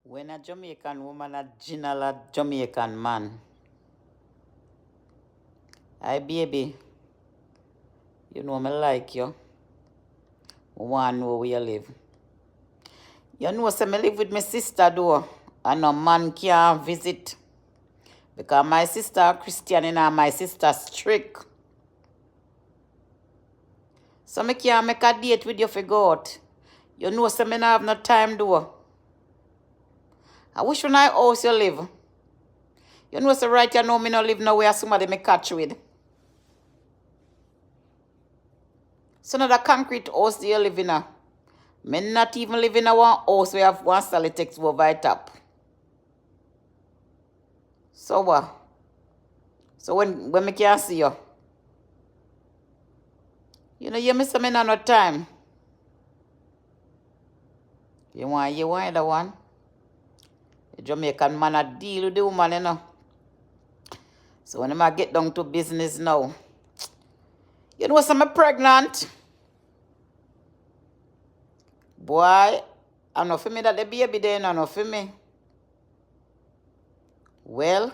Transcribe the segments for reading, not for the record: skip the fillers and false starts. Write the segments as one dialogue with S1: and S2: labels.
S1: When a Jamaican woman a general a Jamaican man, hi baby, you know me like you. I want to know where you live. You know say me live with my sister though, and no man can't visit. Because my sister Christian and my sister strict. So me can't make a date with you for go out. You know say me not have no time though. I wish when I house you live. You know say right you know me no live nowhere somebody me catch with. So now the concrete house you live in. Me not even live in a one house where have one solitex over the top. So what? So when me can see you? You know you miss me no time. You want the one? The Jamaican man a deal with the woman, you know. So when I get down to business now, you know I'm pregnant. Boy, I know for me that the baby there, I know for me. Well,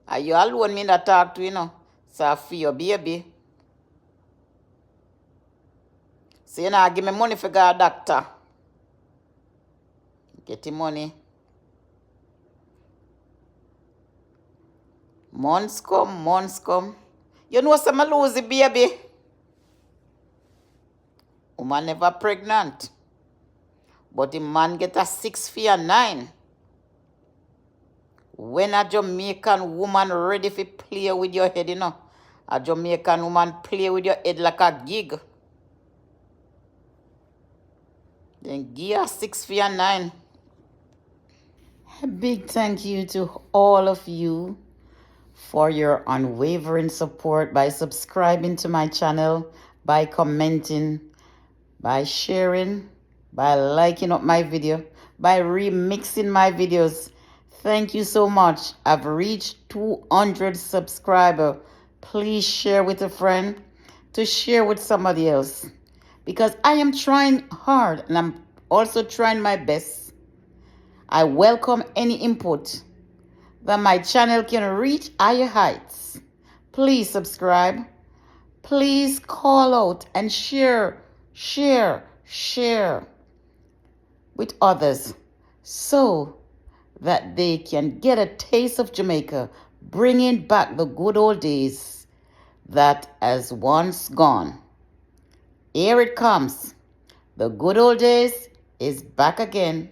S1: are you alone me that talk to, you know? So I feel your baby. So you know, give me money for go doctor. Get the money. Months come. You know some lose the baby. Woman never pregnant. But the man get a 6 feet and 9. When a Jamaican woman ready to play with your head, you know, a Jamaican woman play with your head like a gig. Then give her 6 feet and 9. A big thank you to all of you for your unwavering support by subscribing to my channel, by commenting, by sharing, by liking up my video, by remixing my videos. Thank you so much. I've reached 200 subscribers. Please share with a friend to share with somebody else. Because I am trying hard and I'm also trying my best. I welcome any input that my channel can reach higher heights. Please subscribe. Please call out and share with others so that they can get a taste of Jamaica, bringing back the good old days that has once gone. Here it comes. The good old days is back again.